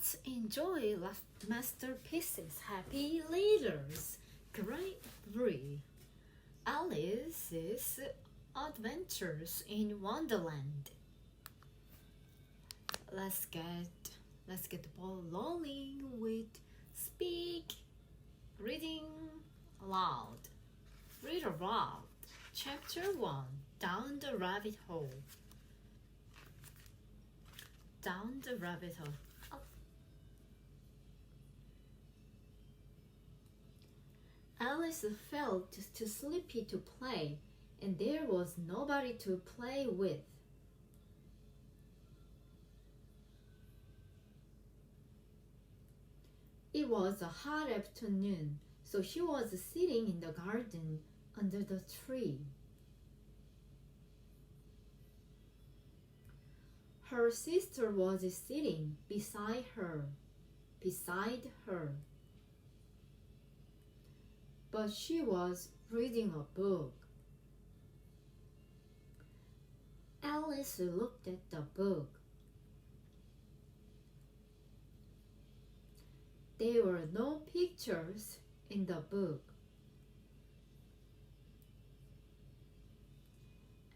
Let's enjoy masterpieces. Happy Leaders. Grade 3. Alice's Adventures in Wonderland. Let's get the ball rolling with speak, reading aloud. Read aloud. Chapter 1. Down the Rabbit Hole. Down the rabbit hole. Alice felt too sleepy to play, and there was nobody to play with. It was a hot afternoon, so she was sitting in the garden under the tree. Her sister was sitting beside her. But she was reading a book. Alice looked at the book. There were no pictures in the book.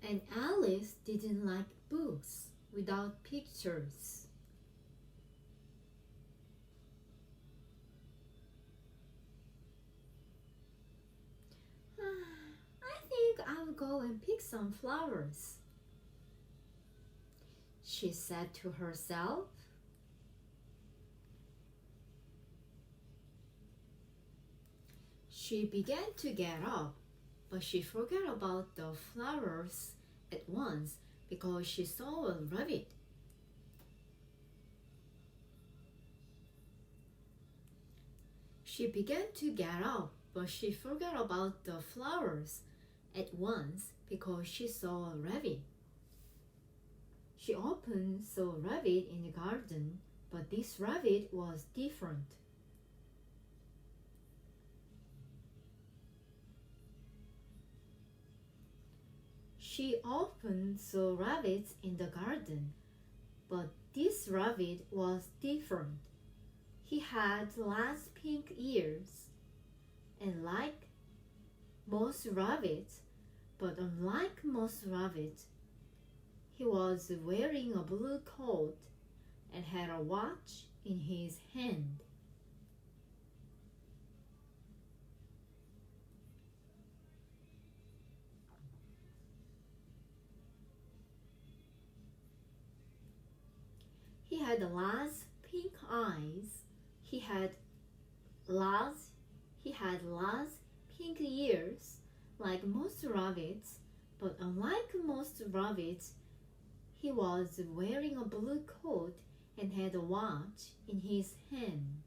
And Alice didn't like books without pictures. I think I'll go and pick some flowers, she said to herself. She began to get up, but she forgot about the flowers at once because she saw a rabbit. She began to get up, but she forgot about the flowers at once because she saw a rabbit. She often saw a rabbit in the garden, but this rabbit was different. She often saw rabbits in the garden, but this rabbit was different. He had large pink ears, and like most rabbits, but unlike most rabbits, he was wearing a blue coat and had a watch in his hand. He had large pink eyes. He had large pink ears like most rabbits, but unlike most rabbits, he was wearing a blue coat and had a watch in his hand.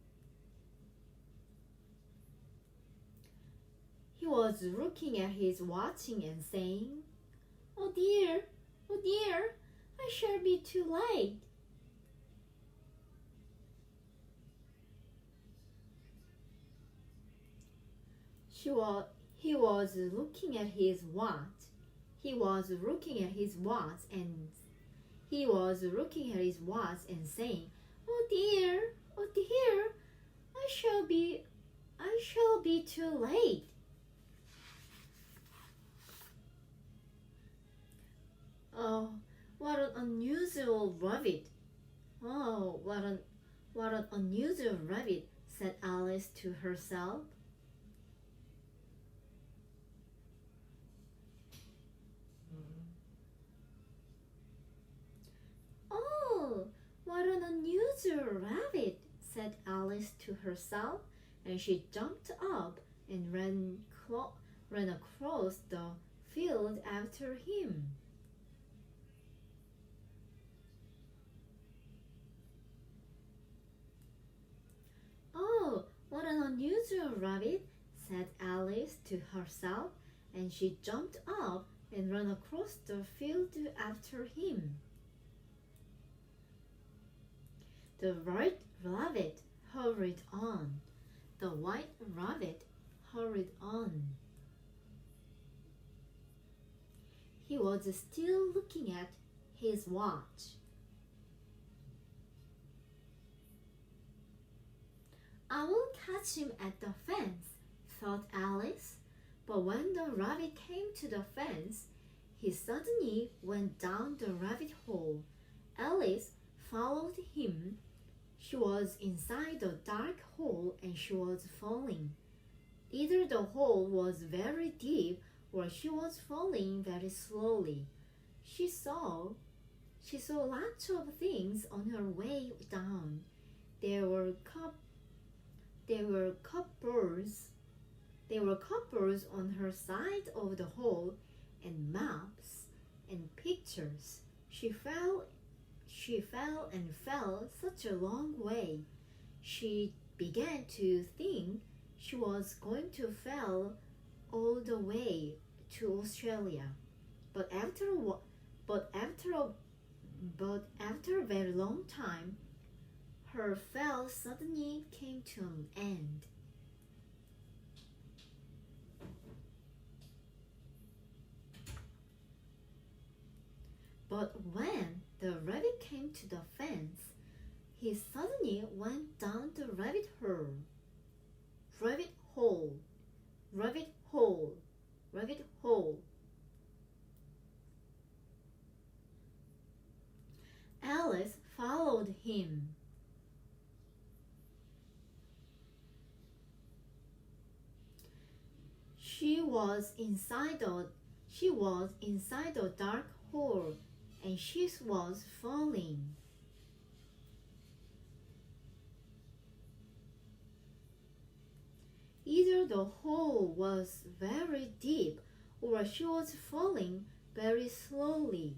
He was looking at his watch and saying, oh dear, I shall be too late." He was looking at his watch. He was looking at his watch and saying, "Oh dear, I shall be too late." Oh, what an unusual rabbit! Oh, what an unusual rabbit," said Alice to herself. "What an unusual rabbit," said Alice to herself, and she jumped up and ran across the field after him. "Oh, what an unusual rabbit," said Alice to herself, and she jumped up and ran across the field after him. The white rabbit hurried on. The white rabbit hurried on. He was still looking at his watch. catch him at the fence, thought Alice. But when the rabbit came to the fence, he suddenly went down the rabbit hole. Alice followed him. She was inside the dark hole and she was falling. Either the hole was very deep or she was falling very slowly. She saw lots of things on her way down. There were cupboards on her side of the hole and maps and pictures. She fell and fell such a long way. She began to think she was going to fall all the way to Australia. But after a very long time, her fall suddenly came to an end. But when the rabbit came to the fence, he suddenly went down the rabbit hole. Rabbit hole, rabbit hole, rabbit hole. Alice followed him. She was inside the dark hole and she was falling. Either the hole was very deep or she was falling very slowly.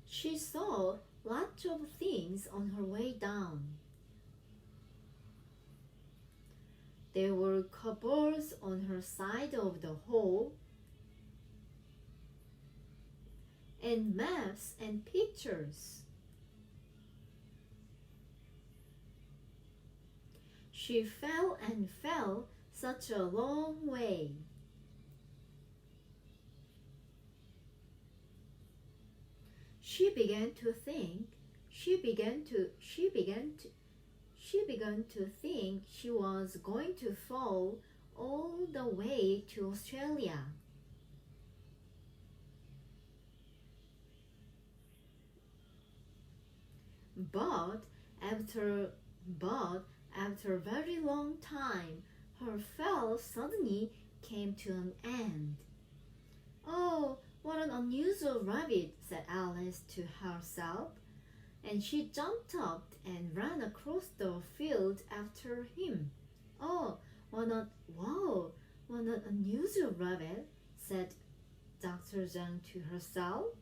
She saw lots of things on her way down. There were cupboards on her side of the hole and maps and pictures. She fell and fell such a long way. She began to think she was going to fall all the way to Australia. But after a very long time, her fall suddenly came to an end. "Oh, what an unusual rabbit," said Alice to herself, and she jumped up and ran across the field after him. "Oh, what an unusual rabbit," said Dr. Zhang to herself.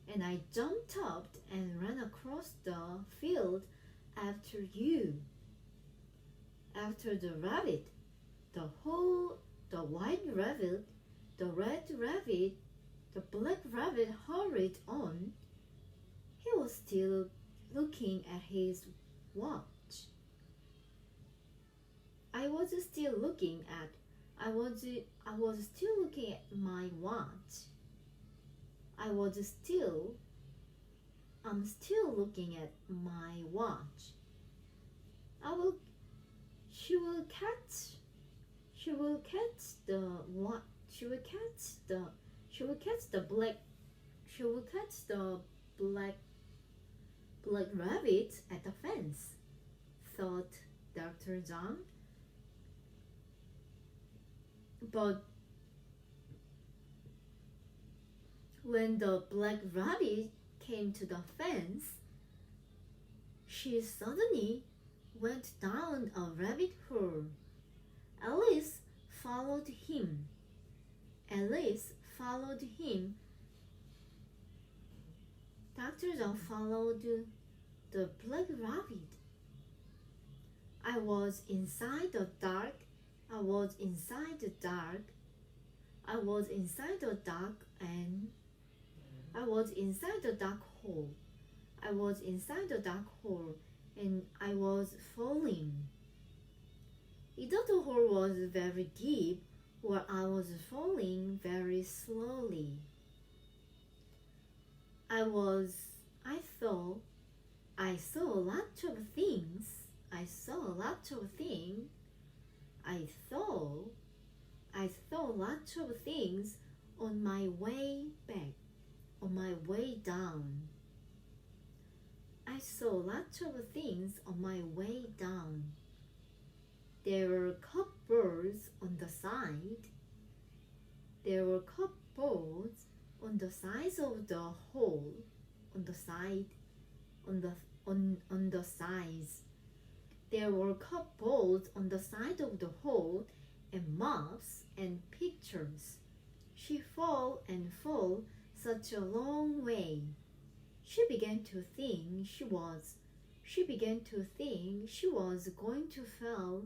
"And I jumped up and ran across the field after you." After the rabbit, the white rabbit, the red rabbit, the black rabbit hurried on. He was still looking at his watch. I was still looking at my watch. I'm still looking at my watch. She will catch the black rabbit at the fence, thought Dr. Zhang. But when the black rabbit came to the fence, she suddenly went down a rabbit hole. Alice followed him. Dr. Zhang followed the black rabbit. I was inside the dark hole. I was inside the dark hole and I was falling. Either the hole was very deep or I was falling very slowly. I thought I saw a lot of things. I saw a lot of things. I saw lots of things on my way back, on my way down. I saw lots of things on my way down. There were cupboards on the side. There were cupboards on the sides of the hall, on the side, on the sides. There were cupboards on the side of the hall and maps and pictures. She fell and fell such a long way. She began to think she was going to fall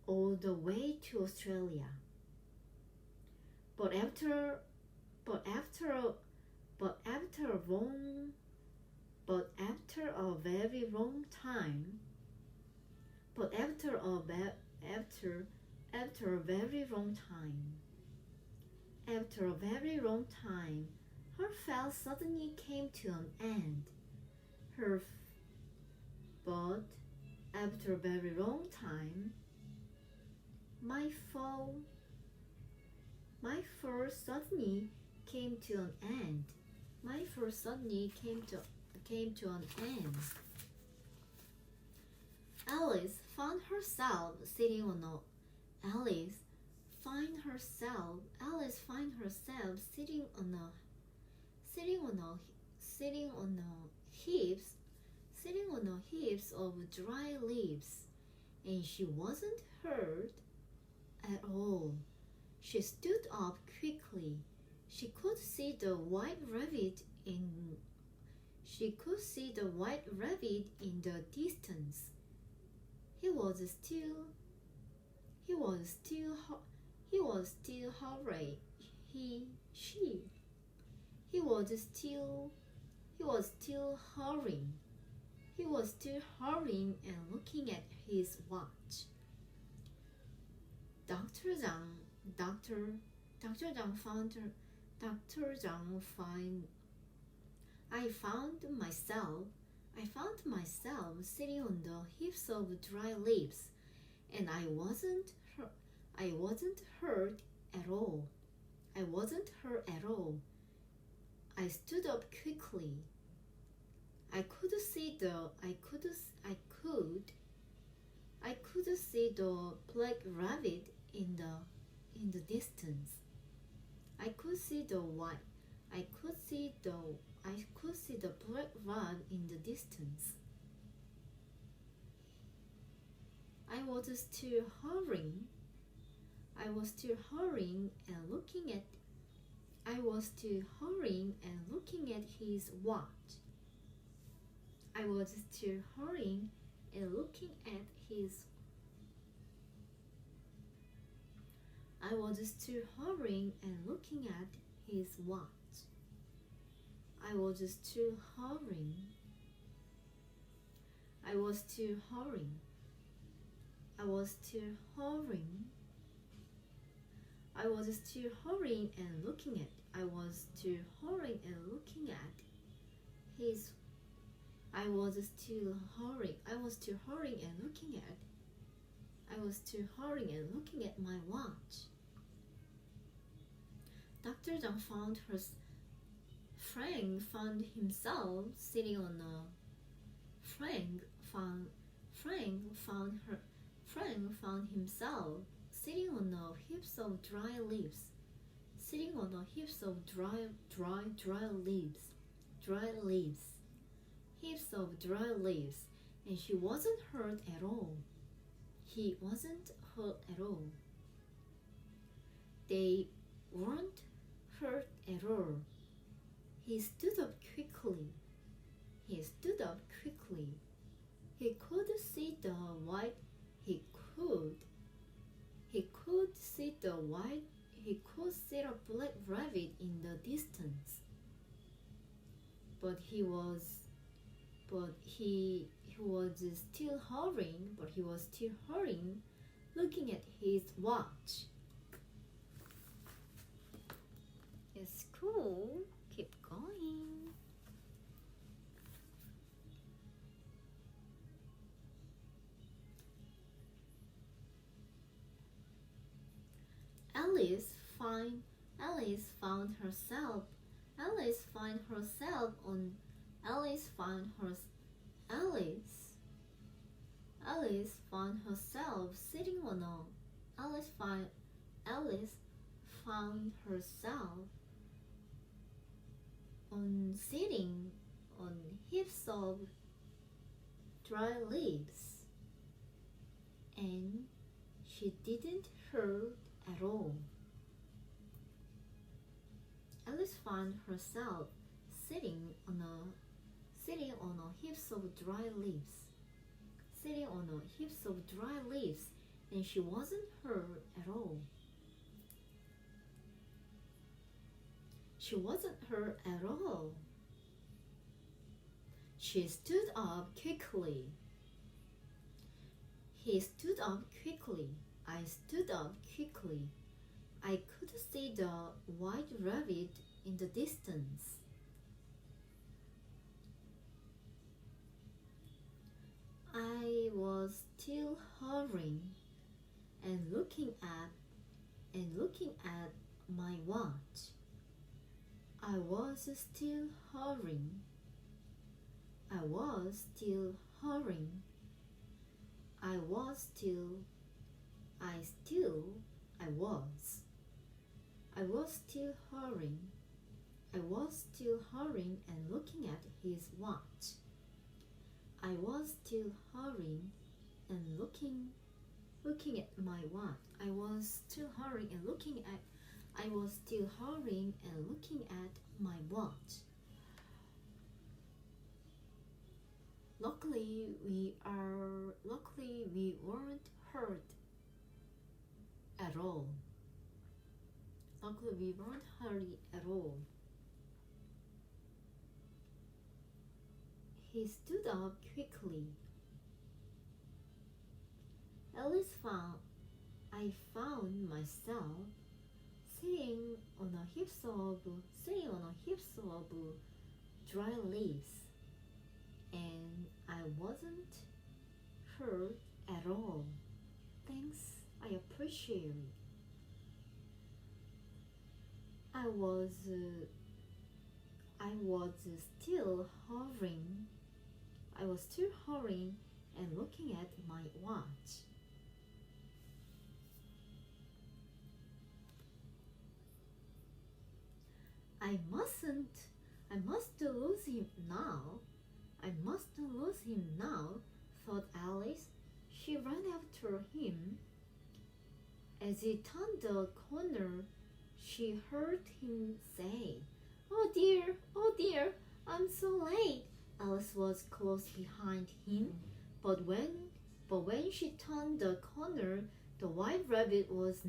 all the way to Australia. But after a very long time, her fall suddenly came to an end. But after a very long time, my fall suddenly came to an end. Alice found herself sitting on a heaps of dry leaves, and she wasn't hurt at all. She stood up quickly. She could see the white rabbit in the distance. He was still hurrying. He was still hurrying and looking at his watch. Dr. Zhang found I found myself sitting on the heaps of dry leaves, and I wasn't hurt at all. I stood up quickly. I could see the black rabbit in the distance. I could see the black rabbit in the distance. I was still hurrying and looking at his watch. I was still hurrying and looking at his watch. I was still hurrying and looking at my watch. Dr. Zhang found himself sitting on a Frank found himself sitting on a heaps of dry leaves. Heaps of dry leaves, and he wasn't hurt at all. They weren't hurt at all. He stood up quickly. He could see the white. He could see a black rabbit in the distance. But he was still hurrying, looking at his watch. It's cool. Keep going. Alice find Alice found herself Alice find herself on Alice found her Alice found herself sitting on a Alice found herself on sitting on heaps of dry leaves, and she didn't hurt at all. Alice found herself sitting on a heaps of dry leaves, and she wasn't hurt at all. She wasn't hurt at all. She stood up quickly. He stood up quickly. I stood up quickly. I could see the white rabbit in the distance. I was still hovering and looking at my watch. I was still hovering. I was still hovering. I was still hovering. I was still hovering and looking at his watch. I was still hovering and looking at my watch. I was still hovering and looking at my watch. Luckily we weren't hurt at all. Luckily we weren't hurt at all. He stood up quickly. I found myself sitting on a heaps of dry leaves, and I wasn't hurt at all. Thanks, I appreciate it. I was still hovering. I was still hovering and looking at my watch. I must lose him now. I must lose him now, thought Alice. She ran after him. As he turned the corner, she heard him say, oh dear, I'm so late." Alice was close behind him, but when she turned the corner, the white rabbit was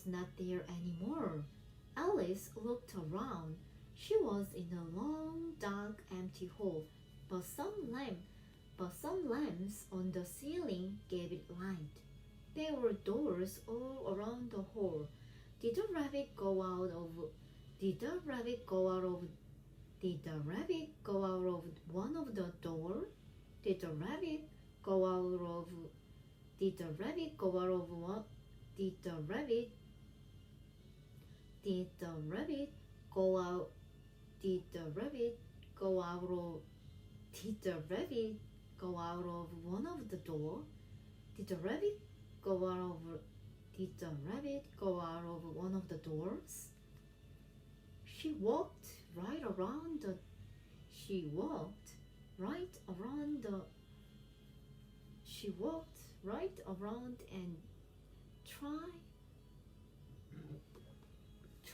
not there anymore. Alice looked around. She was in a long, dark, empty hall, but some lamps on the ceiling gave it light. There were doors all around the hall. Did the rabbit go out of one of the doors? Did the rabbit go out of one? Did the rabbit go out of one of the door? Did the rabbit go out of one of the doors? She walked right around and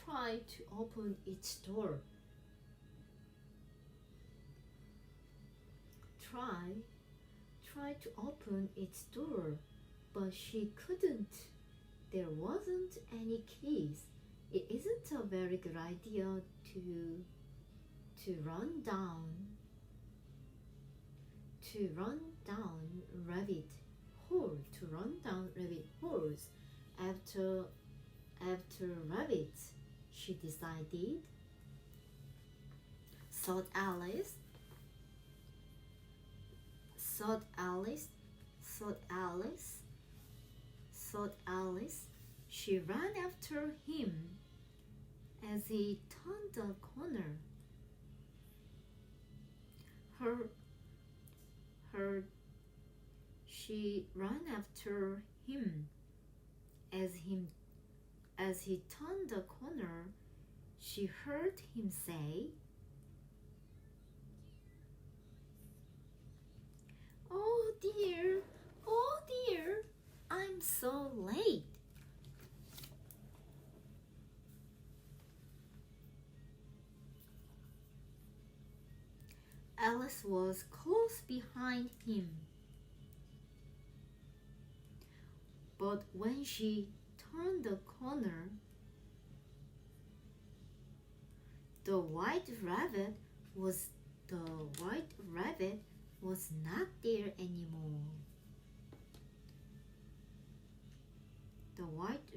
tried to open each door. Tried to open its door, but she couldn't. There wasn't any keys. It isn't a very good idea to run down rabbit holes after rabbits, she decided. Thought Alice. thought Alice. She ran after him as he turned the corner. She ran after him as he turned the corner. She heard him say, "Oh dear, I'm so late." Alice was close behind him, but when she turned the corner, the white rabbit was not there anymore. The white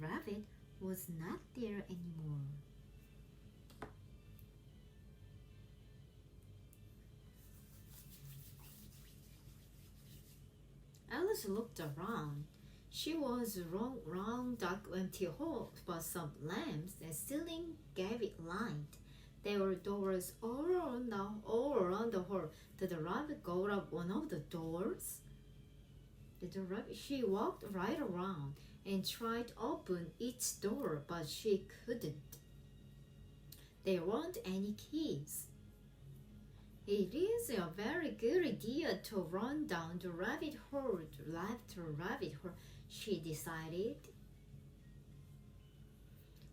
rabbit was not there anymore. Alice looked around. She was round dark empty hall, but some lamps and ceiling gave it light. There were doors all around the hall. Did the rabbit go up one of the doors? She walked right around and tried to open each door, but she couldn't. There weren't any keys. It is a very good idea to run down the rabbit hole, she decided.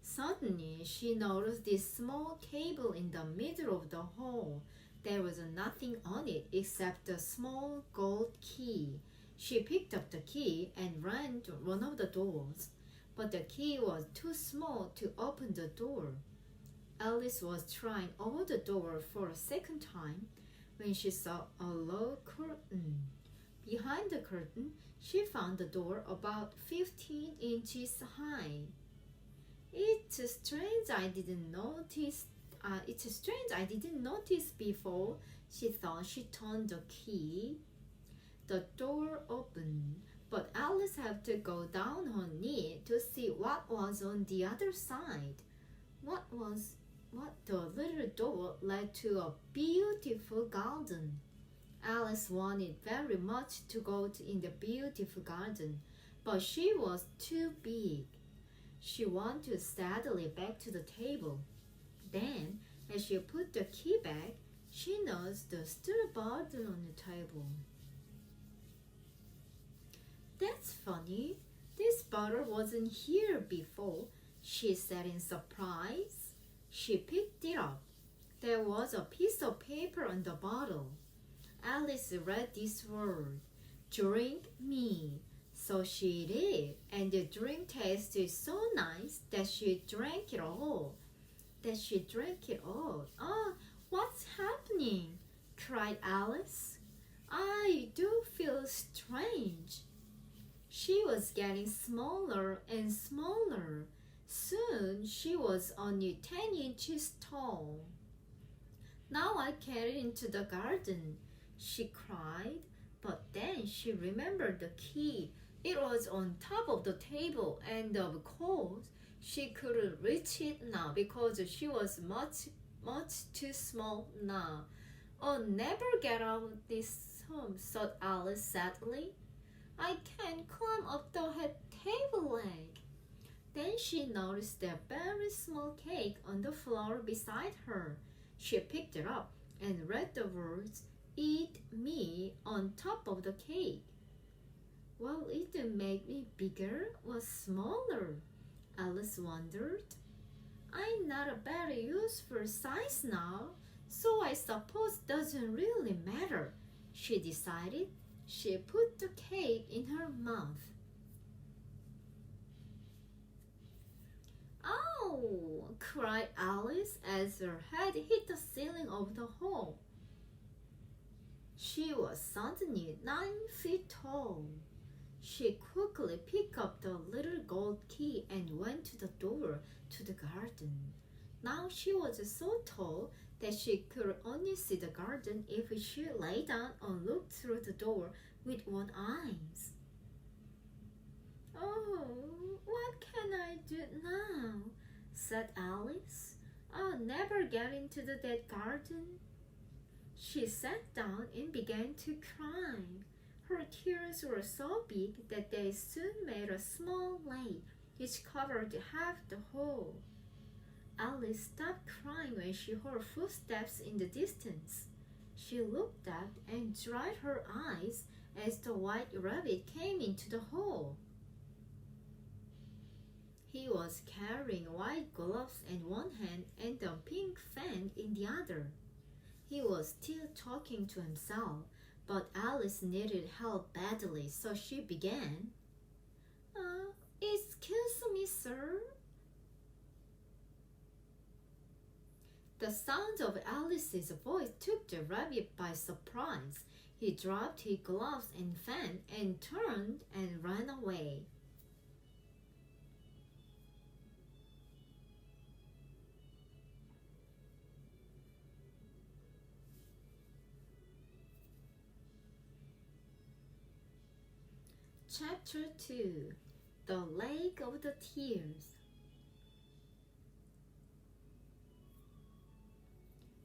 Suddenly, she noticed this small table in the middle of the hall. There was nothing on it except a small gold key. She picked up the key and ran to one of the doors, but the key was too small to open the door. Alice was trying all the doors for a second time when she saw a low curtain. Behind the curtain, she found a door about 15 inches high. It's strange I didn't notice before, she thought. She turned the key. The door opened, but Alice had to go down on her knee to see what was on the other side. The little door led to a beautiful garden. Alice wanted very much to go in the beautiful garden, but she was too big. She wanted steadily back to the table. Then, as she put the key back, she noticed the still bottle on the table. "That's funny. This bottle wasn't here before," she said in surprise. She picked it up. There was a piece of paper on the bottle. Alice read this word, "Drink me." So she did, and the drink tasted so nice that she drank it all. "Oh, what's happening?" cried Alice. "I do feel strange." She was getting smaller and smaller. Soon she was only 10 inches tall. "Now I can't get into the garden," she cried. But then she remembered the key. It was on top of the table, and of course she couldn't reach it now because she was much too small now. "I'll never get out of this home," thought Alice sadly. "I can't climb up the table leg." Then she noticed a very small cake on the floor beside her. She picked it up and read the words, "Eat me," on top of the cake. Will it make me bigger or smaller? Alice wondered. "I'm not a very useful size now, so I suppose it doesn't really matter," she decided. She put the cake in her mouth. "Ow!" cried Alice as her head hit the ceiling of the hall. She was suddenly 9 feet tall. She quickly picked up the little gold key and went to the door to the garden. Now she was so tall that she could only see the garden if she lay down or looked through the door with one eye. "Oh, what can I do now?" said Alice. "I'll never get into that garden." She sat down and began to cry. Her tears were so big that they soon made a small lake which covered half the hall. Alice stopped crying when she heard footsteps in the distance. She looked up and dried her eyes as the white rabbit came into the hall. He was carrying white gloves in one hand and a pink fan in the other. He was still talking to himself, but Alice needed help badly, so she began. Excuse me, sir." The sound of Alice's voice took the rabbit by surprise. He dropped his gloves and fan and turned and ran away. Chapter 2. The Lake of the Tears.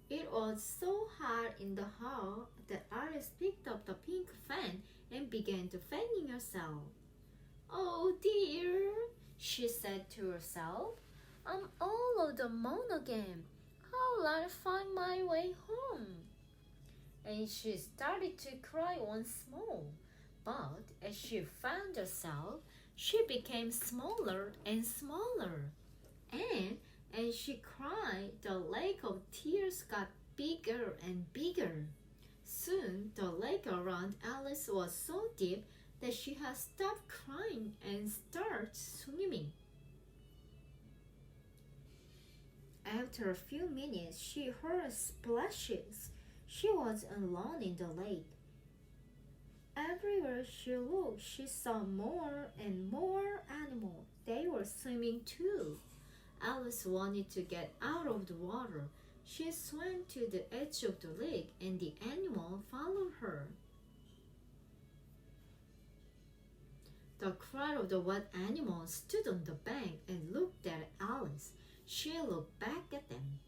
It was so hot in the hall that Alice picked up the pink fan and began to fanning herself. "Oh dear," she said to herself. "I'm all of the moon again. How'll I find my way home?" And she started to cry once more. But as she found herself, she became smaller and smaller. And as she cried, the lake of tears got bigger and bigger. Soon the lake around Alice was so deep that she had stopped crying and started swimming. After a few minutes, she heard splashes. She was alone in the lake. Everywhere she looked, she saw more and more animals. They were swimming too. Alice wanted to get out of the water. She swam to the edge of the lake and the animal followed her. The crowd of the wet animals stood on the bank and looked at Alice. She looked back at them.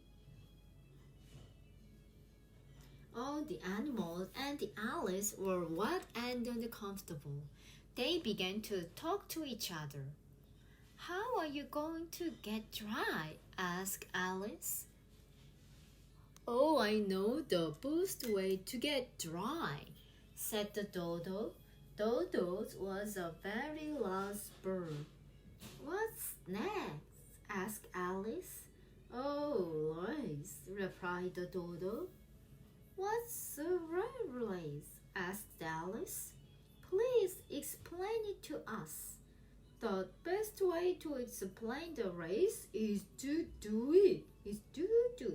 All the animals and Alice were wet and uncomfortable. They began to talk to each other. "How are you going to get dry?" asked Alice. "Oh, I know the best way to get dry," said the dodo. Dodo was a very large bird. "What's next?" asked Alice. "Oh, rice," replied the dodo. "What's a race?" asked Alice. "Please explain it to us." "The best way to explain the race is to do it,"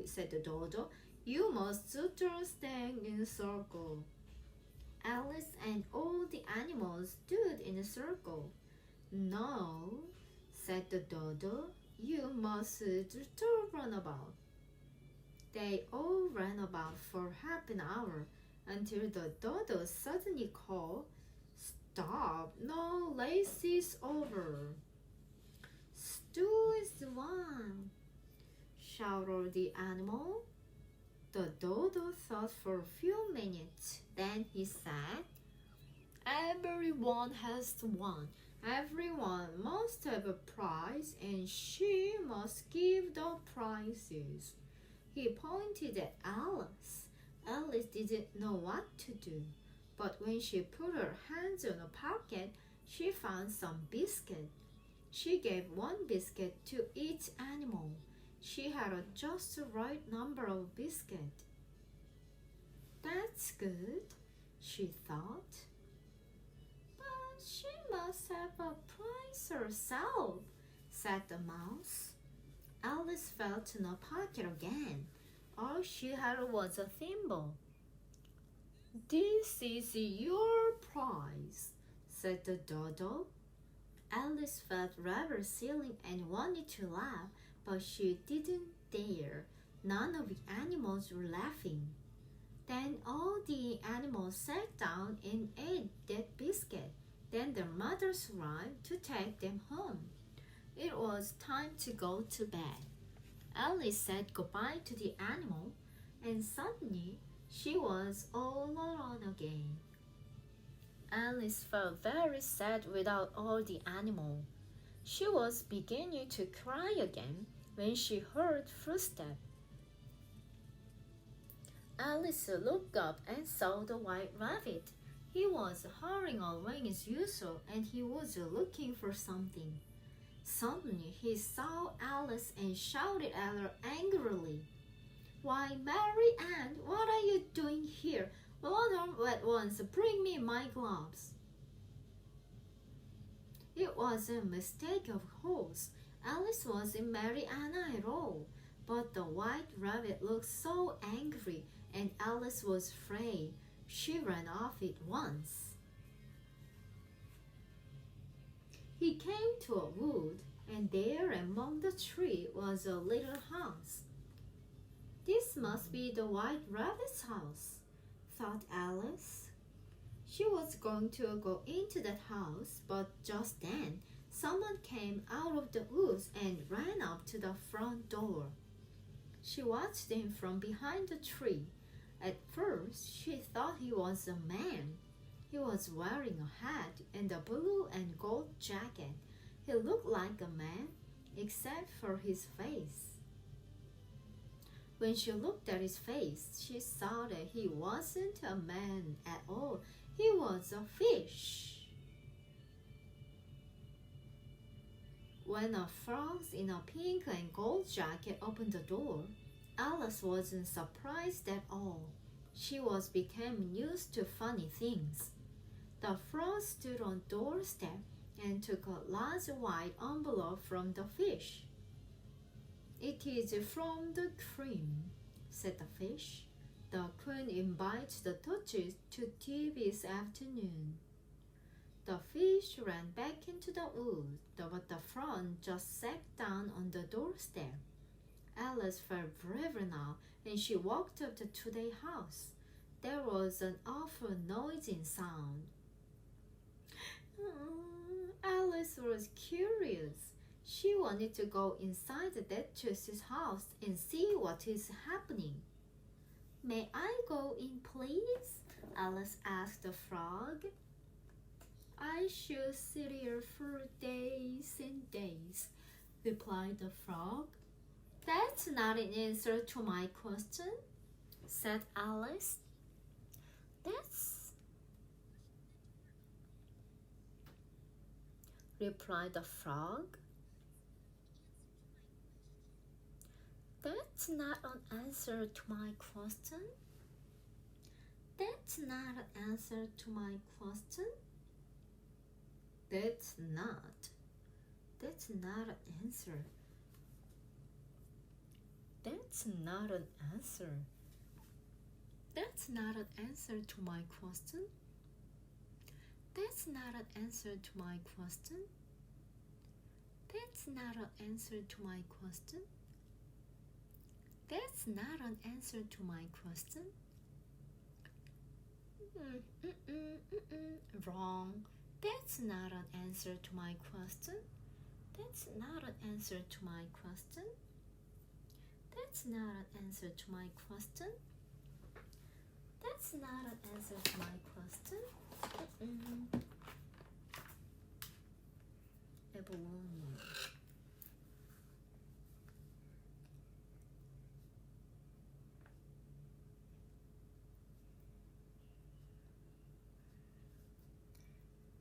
said the dodo. "You must stand in a circle." Alice and all the animals stood in a circle. "No," said the dodo. "You must run about." They all ran about for half an hour until the dodo suddenly called, "Stop! No, race is over." "Stew is won," shouted the animal. The dodo thought for a few minutes. Then he said, "Everyone has won. Everyone must have a prize, and she must give the prizes." He pointed at Alice. Alice didn't know what to do, but when she put her hands in her pocket, she found some biscuit. She gave one biscuit to each animal. She had just the right number of biscuit. "That's good," she thought. "But she must have a prize herself," said the mouse. Alice felt in her pocket again. All she had was a thimble. "This is your prize," said the dodo. Alice felt rather silly and wanted to laugh, but she didn't there, none of the animals were laughing. Then all the animals sat down and ate that biscuit. Then their mothers arrived to take them home. It was time to go to bed. Alice said goodbye to the animal, and suddenly she was all alone again. Alice felt very sad without all the animals. She was beginning to cry again when she heard footsteps. Alice looked up and saw the white rabbit. He was hurrying along as usual, and he was looking for something. Suddenly he saw Alice and shouted at her angrily. "Why, Mary Ann, what are you doing here? Mother at once bring me my gloves." It was a mistake, of course. Alice wasn't Mary Ann at all. But the white rabbit looked so angry, and Alice was afraid. She ran off at once. He came to a wood, and there among the trees was a little house. "This must be the white rabbit's house," thought Alice. She was going to go into that house, but just then someone came out of the woods and ran up to the front door. She watched him from behind the tree. At first, she thought he was a man. He was wearing a hat and a blue and gold jacket. He looked like a man, except for his face. When she looked at his face, she saw that he wasn't a man at all. He was a fish. When a frog in a pink and gold jacket opened the door, Alice wasn't surprised at all. She was becoming used to funny things. The frog stood on the doorstep and took a large white envelope from the fish. "It is from the queen," said the fish. "The queen invites the Duchess to tea this afternoon." The fish ran back into the wood, but the frog just sat down on the doorstep. Alice felt braver now, and she walked up to their house. There was an awful noisy sound. Alice was curious. She wanted to go inside the Duchess's house and see what is happening. "May I go in, please?" Alice asked the frog. "I should sit here for days and days," replied the frog. "That's not an answer to my question," said Alice. Replied the frog. "That's not an answer to my question." "That's not an answer to my question." That's not an answer. That's not an answer. That's not an answer to my question. That's not an answer to my question. That's not an answer to my question. That's not an answer to my question. Wrong. That's not an answer to my question. That's not an answer to my question. That's not an answer to my question. That's not an answer to my question. Abalone.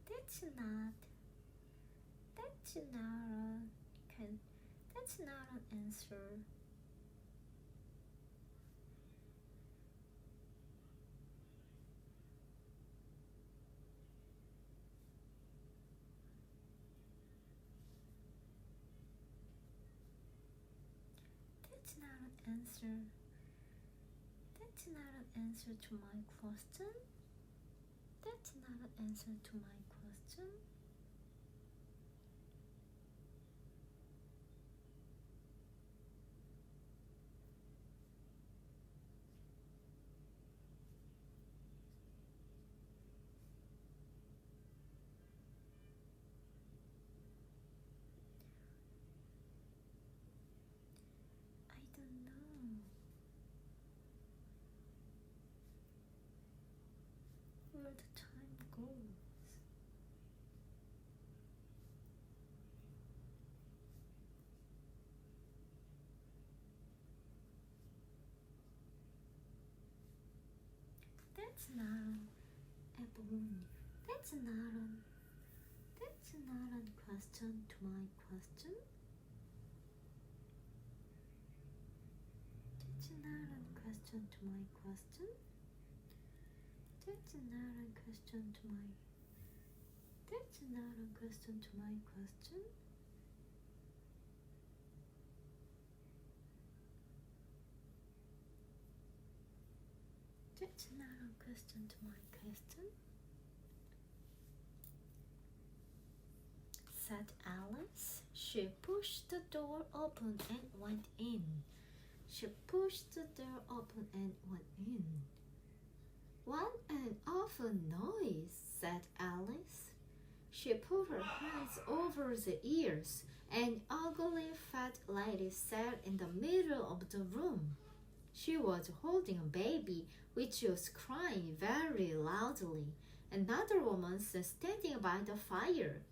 That's not an answer. That's not an answer. That's not an answer to my question. That's not an answer to my question. That's not a balloon. That's not a question to my question. That's not a question to my question. That's not a question to my. That's not a question to my question. That's not a question to my question, said Alice. She pushed the door open and went in. She pushed the door open and went in. What an awful noise, said Alice. She put her hands over the ears. An ugly fat lady sat in the middle of the room. She was holding a baby which was crying very loudly. Another woman was standing by the fire.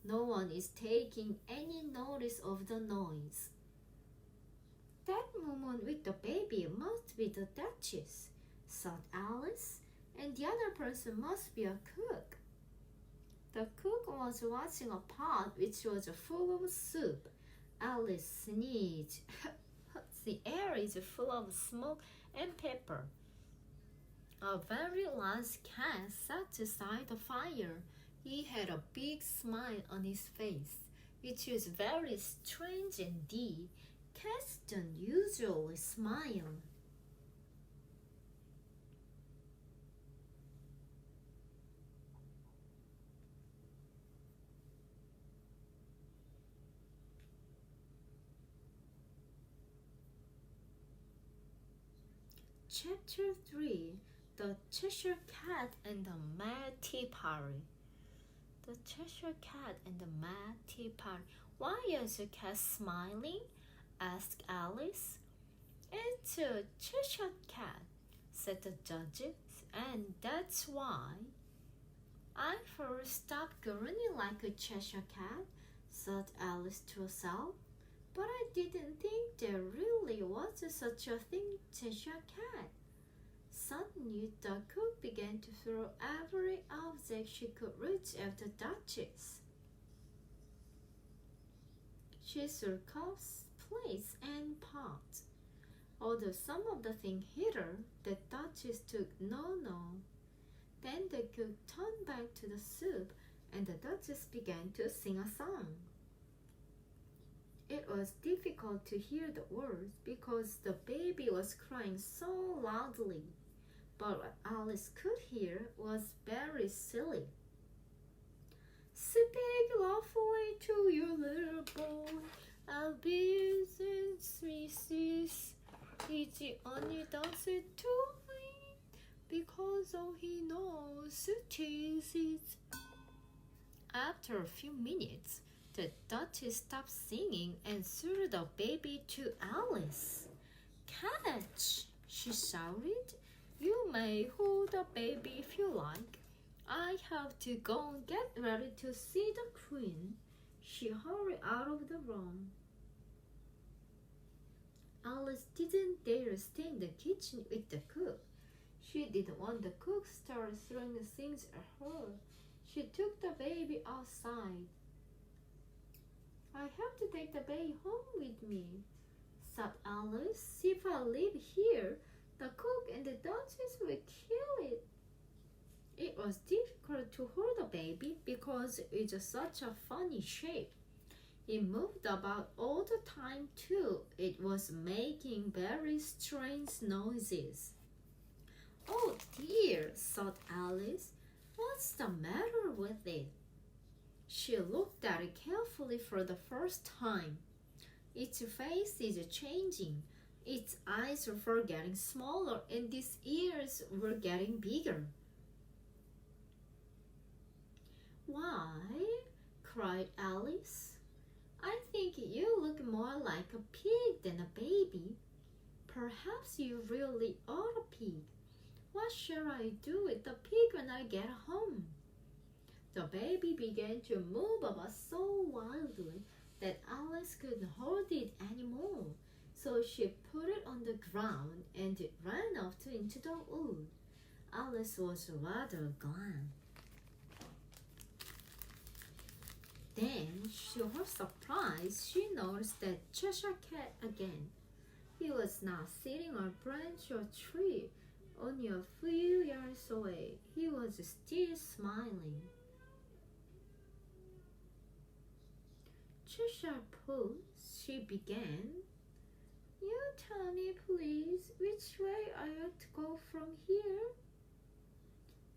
No one is taking any notice of the noise. That woman with the baby must be the Duchess, thought Alice, and the other person must be a cook. The cook was watching a pot which was full of soup. Alice sneezed. The air is full of smoke and pepper. A very large cat sat beside the fire. He had a big smile on his face, which was very strange indeed. Cats don't usually smile. Chapter 3, The Cheshire Cat and the Mad Tea Party. The Cheshire Cat and the Mad Tea Party. Why is the cat smiling? Asked Alice. It's a Cheshire Cat, said the judge, and that's why. I first stopped grinning like a Cheshire Cat, thought Alice to herself. But I didn't think there really was such a thing, Cheshire Cat. Suddenly, the cook began to throw every object she could reach at the Duchess. She threw cups, plates, and pots. Although some of the things hit her, the Duchess took no. Then the cook turned back to the soup, and the Duchess began to sing a song. It was difficult to hear the words because the baby was crying so loudly, but what Alice could hear was very silly. Speak lawfully to your little boy, albeit in species. He only does it to me, because all he knows is it. After a few minutes, the Duchess stopped singing and threw the baby to Alice. Catch! She shouted. You may hold the baby if you like. I have to go and get ready to see the Queen. She hurried out of the room. Alice didn't dare stay in the kitchen with the cook. She didn't want the cook to start throwing things at her. She took the baby outside. I have to take the baby home with me, thought Alice. If I leave here, the cook and the Duchess will kill it. It was difficult to hold the baby because it was such a funny shape. It moved about all the time too. It was making very strange noises. Oh dear, thought Alice. What's the matter with it? She looked at it carefully for the first time. Its face is changing. Its eyes were getting smaller and its ears were getting bigger. Why? Cried Alice. I think you look more like a pig than a baby. Perhaps you really are a pig. What shall I do with the pig when I get home? The baby began to move about so wildly that Alice couldn't hold it anymore. So she put it on the ground and it ran off into the wood. Alice was rather glad. Then, to her surprise, she noticed that Cheshire Cat again. He was now sitting on a branch of a tree only a few yards away. He was still smiling. Cheshire Puss, she began. You tell me, please, which way I ought to go from here?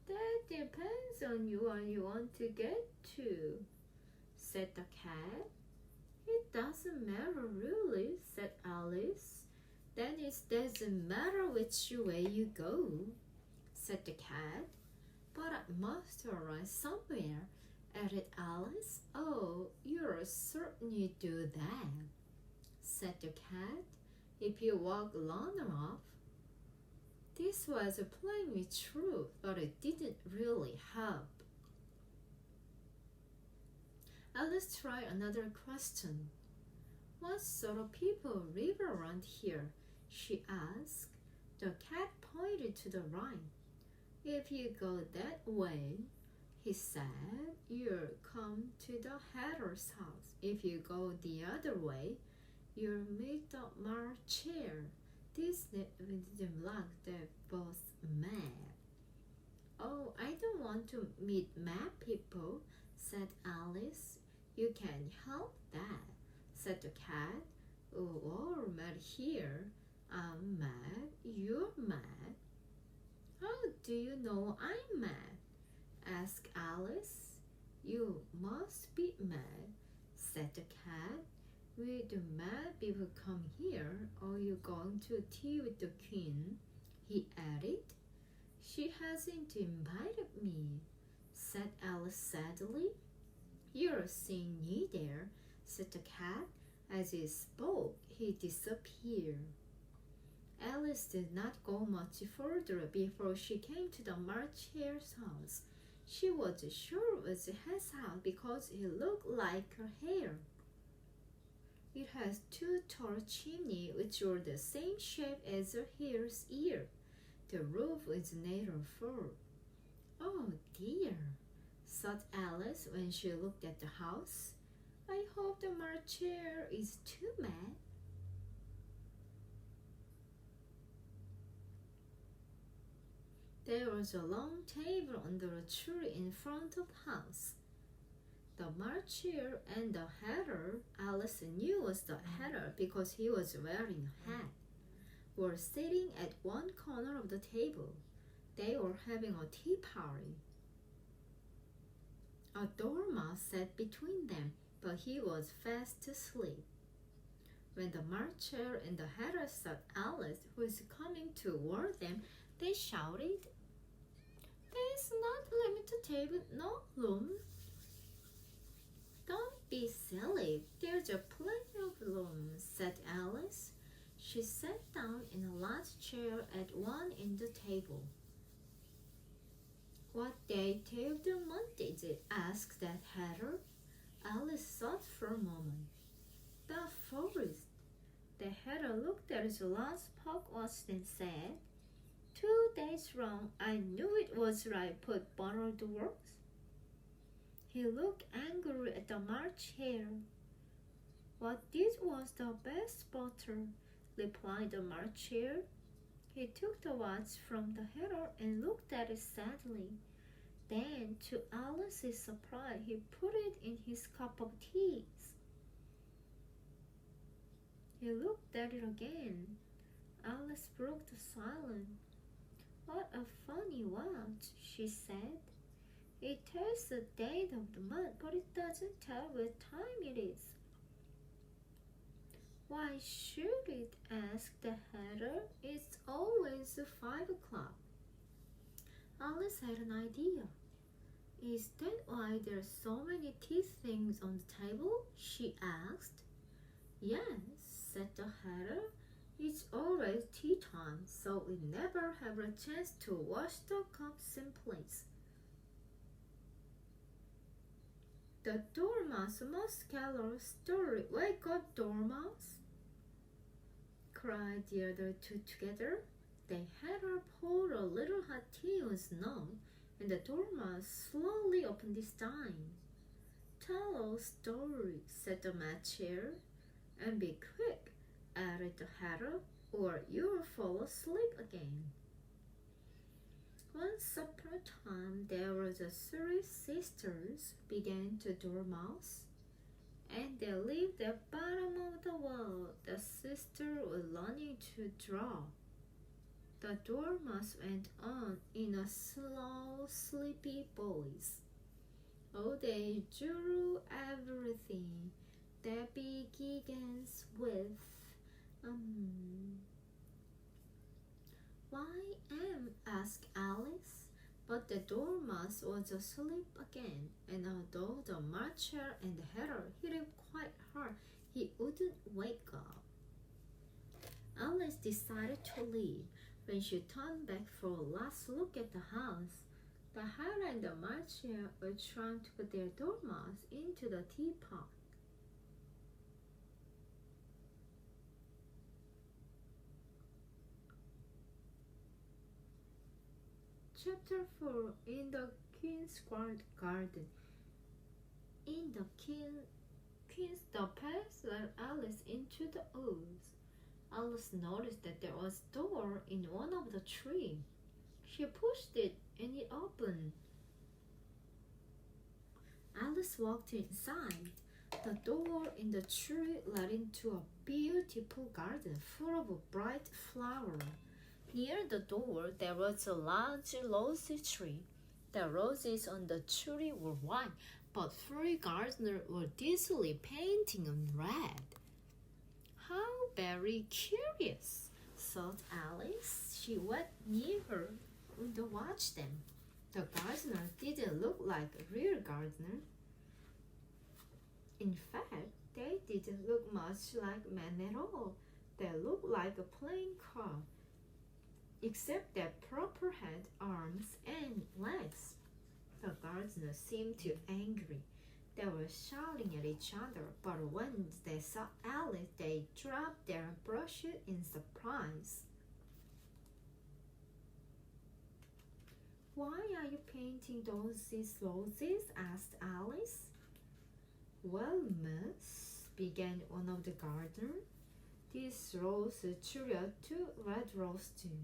That depends on you where you want to get to, said the cat. It doesn't matter really, said Alice. Then it doesn't matter which way you go, said the cat. But I must arrive somewhere, added Alice. Oh, you'll certainly do that, said the cat, if you walk long enough. This was plainly true, but it didn't really help. Alice tried another question. What sort of people live around here? She asked. The cat pointed to the right. If you go that way, he said, you'll come to the Hatter's house. If you go the other way, you'll meet the Marcher. This made them look they're both mad. Oh, I don't want to meet mad people, said Alice. You can't help that, said the cat. Oh, we're mad here. I'm mad. You're mad. How do you know I'm mad? Asked Alice. You must be mad, said the cat. Will the mad people come here, or are you going to tea with the queen? He added. She hasn't invited me, said Alice sadly. You're seeing me there, said the cat. As he spoke, he disappeared. Alice did not go much further before she came to the March Hare's house. She was sure it was his house because it looked like her hair. It has two tall chimneys which were the same shape as her hare's ear. The roof is made of fur. Oh dear, thought Alice when she looked at the house. I hope the Marcher is too mad. There was a long table under a tree in front of the house. The Marcher and the Hatter, Alice knew was the Hatter because he was wearing a hat, were sitting at one corner of the table. They were having a tea party. A dormouse sat between them, but he was fast asleep. When the Marcher and the Hatter saw Alice, who was coming toward them, they shouted, "There's not a limited table, no room." "Don't be silly, there's a plenty of room," said Alice. She sat down in a large chair at one end of the table. "What day of the month is it?" asked that Hatter. Alice thought for a moment. "The forest." The Hatter looked at his last pocketwatch and said, 2 days wrong. I knew it was right. Put butter to work." He looked angry at the March Hare. "What did was the best butter," replied the March Hare. He took the watch from the Hatter and looked at it sadly. Then, to Alice's surprise, he put it in his cup of tea. He looked at it again. Alice broke the silence. "What a funny watch," she said. "It tells the date of the month, but it doesn't tell what time it is." "Why should it?" asked the Hatter. "It's always 5 o'clock." Alice had an idea. "Is that why there's so many tea things on the table?" she asked. "Yes," said the Hatter. "It's always tea time, so we never have a chance to wash the cups in place." "The Dormouse must tell a story. Wake up, Dormouse!" cried the other two together. They had her pour a little hot tea on snow, and the dormouse slowly opened its time. "Tell a story," said the Mad Chair, "and be quick," added the Hatter, "or you'll fall asleep again." Once upon a time there were the three sisters, began the Dormouse, and they lived at the bottom of the world. The sister was learning to draw. The Dormouse went on in a slow, sleepy voice. "Oh, they drew everything. They begins with, Why, asked Alice. But the Dormouse was asleep again, and although the Marcher and the Hatter hit him quite hard, he wouldn't wake up. Alice decided to leave. When she turned back for a last look at the house, the Hatter and the Marcher were trying to put their Dormouse into the teapot. Chapter 4. In the Queen's Garden. In the Queen's the path led Alice into the woods. Alice noticed that there was a door in one of the trees. She pushed it and it opened. Alice walked inside. The door in the tree led into a beautiful garden full of bright flowers. Near the door there was a large rose tree. The roses on the tree were white, but three gardeners were dizzily painting them red. "How very curious," thought Alice. She went near her to watch them. The gardeners didn't look like a real gardener. In fact, they didn't look much like men at all. They looked like a plain crowd, except their proper head, arms, and legs. The gardeners seemed too angry. They were shouting at each other, but when they saw Alice, they dropped their brushes in surprise. "Why are you painting these roses?" asked Alice. "Well, miss," began one of the gardeners, "these roses truly are two red roses too.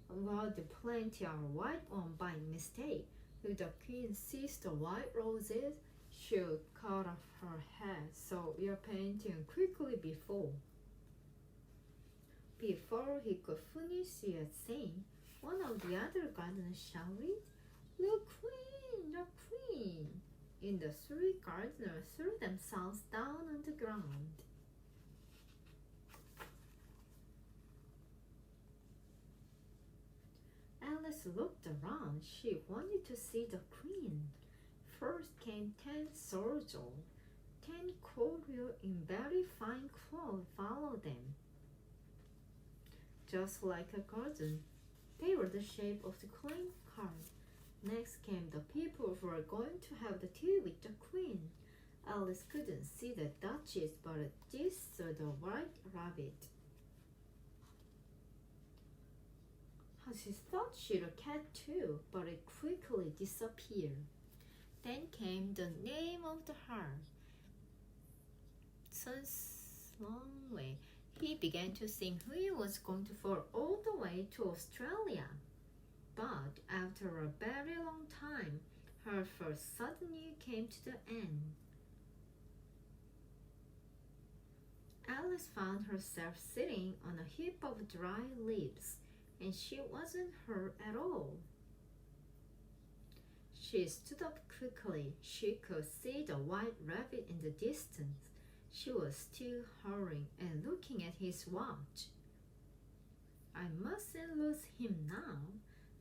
Well, the plenty are white one by mistake. If the Queen sees the white roses, she'll cut off her head, so we are painting quickly before." Before he could finish, he had saying, one of the other gardeners shouted, "The Queen! The Queen!" And the three gardeners threw themselves down on the ground. Alice looked around. She wanted to see the Queen. First came 10 soldiers. 10 courtiers in very fine clothes followed them, just like a garden. They were the shape of the Queen's card. Next came the people who were going to have the tea with the Queen. Alice couldn't see the Duchess, but this saw the White Rabbit. She thought she'd a cat too, but it quickly disappeared. Then came the name of the heart. Slowly, he began to think he was going to fall all the way to Australia. But after a very long time, her first suddenly came to the end. Alice found herself sitting on a heap of dry leaves, and she wasn't hurt at all. She stood up quickly. She could see the White Rabbit in the distance. She was still hurrying and looking at his watch. "I mustn't lose him now,"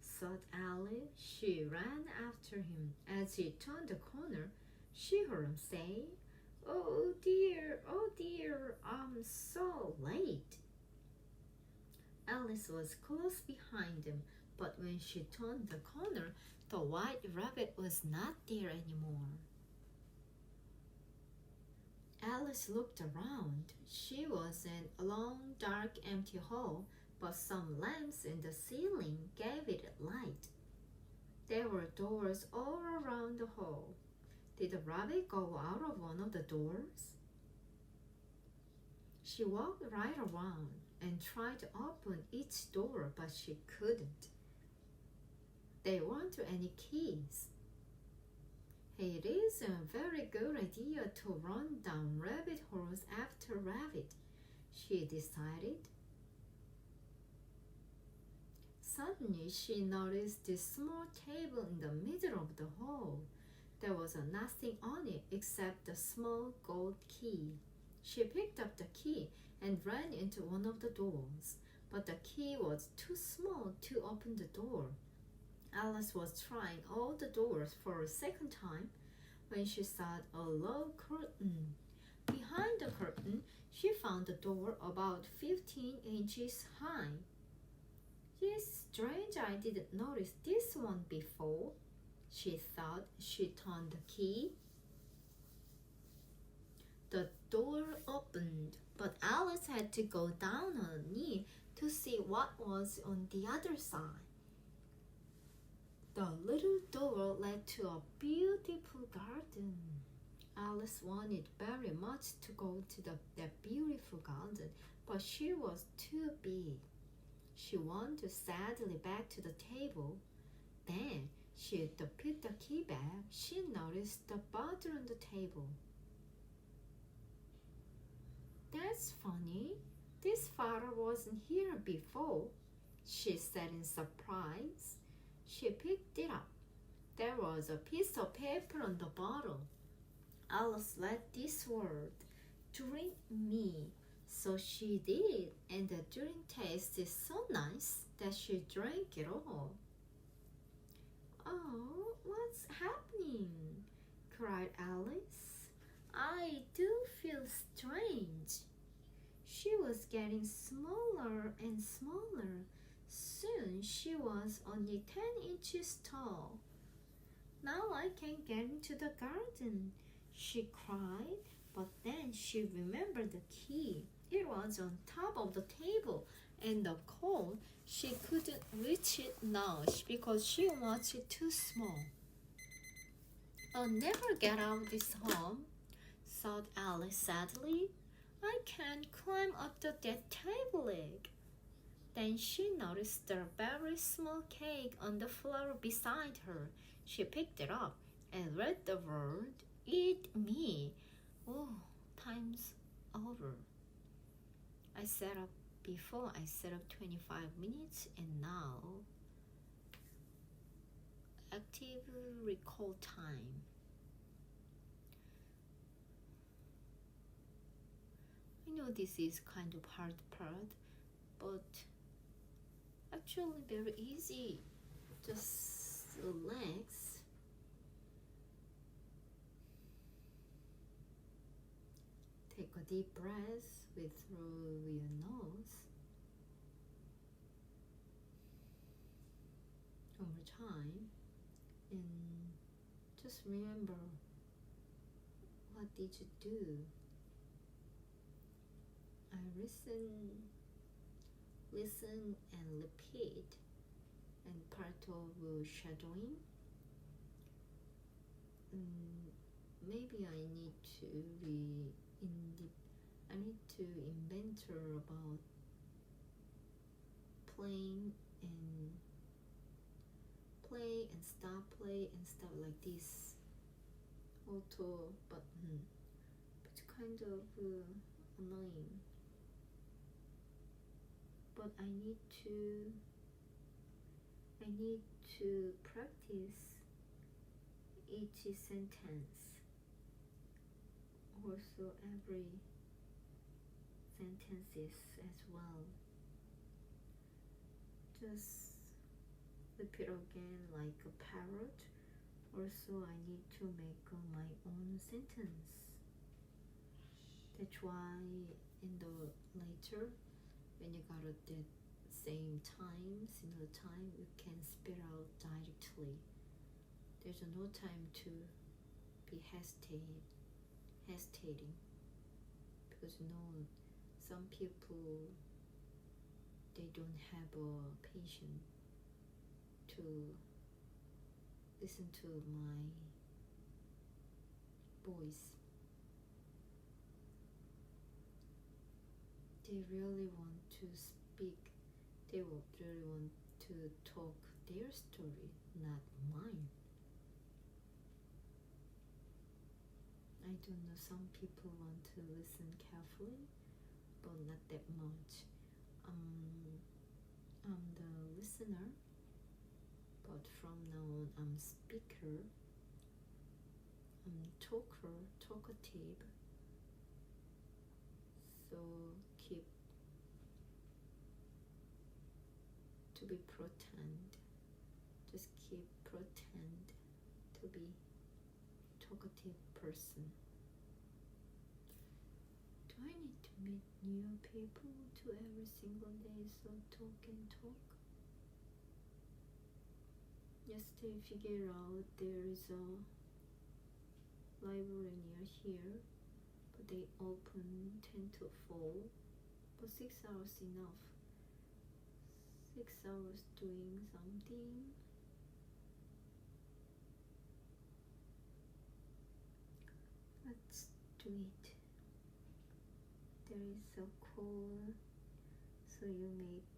thought Alice. She ran after him. As he turned the corner, she heard him say, oh dear, I'm so late." Alice was close behind him, but when she turned the corner, the White Rabbit was not there anymore. Alice looked around. She was in a long, dark, empty hall. but some lamps in the ceiling gave it light. There were doors all around the hall. Did the rabbit go out of one of the doors? She walked right around and tried to open each door, but she couldn't. There weren't any keys. It is a very good idea to run down rabbit holes after rabbit, she decided. Suddenly, she noticed this small table in the middle of the hall. There was nothing on it except a small gold key. She picked up the key and ran into one of the doors, but the key was too small to open the door. Alice was trying all the doors for a second time when she saw a low curtain. Behind the curtain, she found a door about 15 inches high. It's strange I didn't notice this one before, she thought. She turned the key. The door opened, but Alice had to go down on her knee to see what was on the other side. The little door led to a beautiful garden. Alice wanted very much to go to that beautiful garden, but she was too big. She wandered sadly back to the table. Then she had to put the key back. She noticed the bottle on the table. That's funny. This bottle wasn't here before, she said in surprise. She picked it up. There was a piece of paper on the bottle. Alice read this word, "Drink me." So she did, and the drink tasted so nice that she drank it all. "Oh, what's happening?" cried Alice. "I do feel strange." She was getting smaller and smaller. Soon she was only 10 inches tall. "Now I can't get into the garden," she cried, but then she remembered the key. It was on top of the table and the cold. She couldn't reach it now because she was too small. "I'll never get out of this home," thought Alice sadly. "I can't climb up that table leg." Then she noticed a very small cake on the floor beside her. She picked it up and read the word, "Eat me." Oh, time's over. I set up 25 minutes, and now active recall time. I know this is kind of hard part, but actually very easy. Just relax. Take a deep breath through your nose. One more time. And just remember, what did you do? I listen and repeat, and part of shadowing. Maybe I need to inventor about play and stop play and stuff like this. Auto button, it's kind of annoying. But I need to practice each sentence. Also every sentences as well. Just repeat again like a parrot. Also I need to make my own sentence. That's why in the later, when you got at the same time, similar time, you can spit out directly. There's no time to be hesitating, because some people, they don't have a patience to listen to my voice. They really want to speak. They will really want to talk their story, not mine. I don't know, some people want to listen carefully, but not that much. I'm the listener, but from now on I'm speaker, I'm talkative. So keep to be pretend, just keep pretend to be talkative person. Do I need to meet new people to every single day so talk and talk? Yesterday figured out there is a library near here, but they open 10 to 4, but 6 hours enough. 6 hours doing something. Let's do it. There is a call, so you make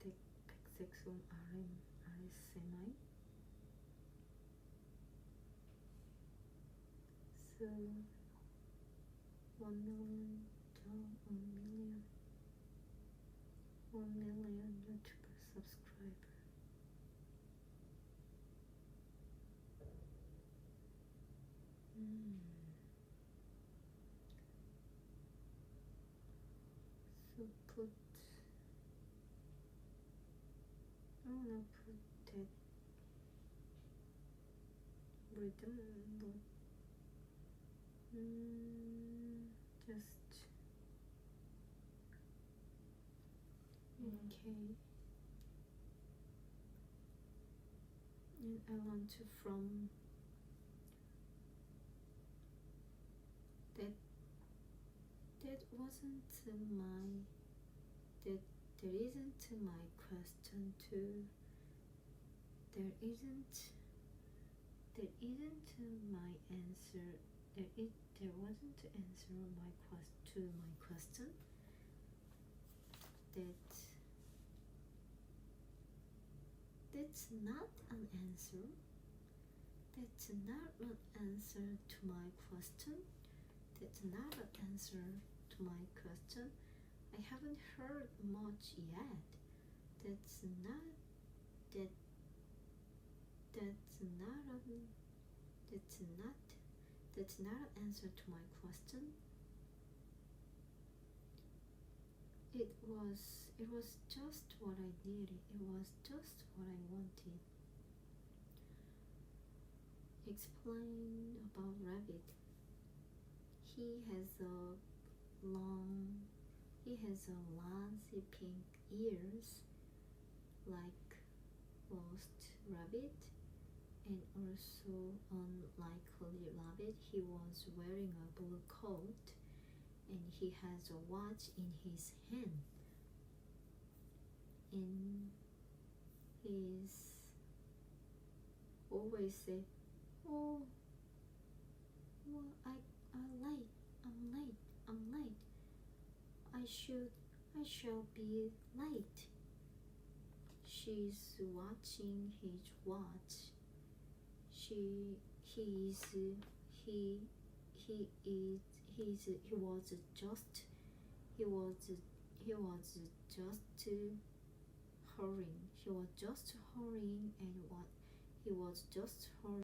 the 백색솜 RSMI. So 1 million YouTuber subscriber. So put, I wanna put that rhythm, but just okay. And I want to from that wasn't my there isn't my question to there isn't my answer. There wasn't answer to my question. That's not an answer. That's not an answer to my question. That's not an answer to my question. I haven't heard much yet. That's not an answer to my question. It was just what I needed. It was just what I wanted. Explain about rabbit. He has lousy pink ears like most rabbit, and also unlikely rabbit. He was wearing a blue coat and he has a watch in his hand, and he's always say, oh, well, I'm late. I shall be late. She's watching his watch. He was just hurrying, and what he was just hurrying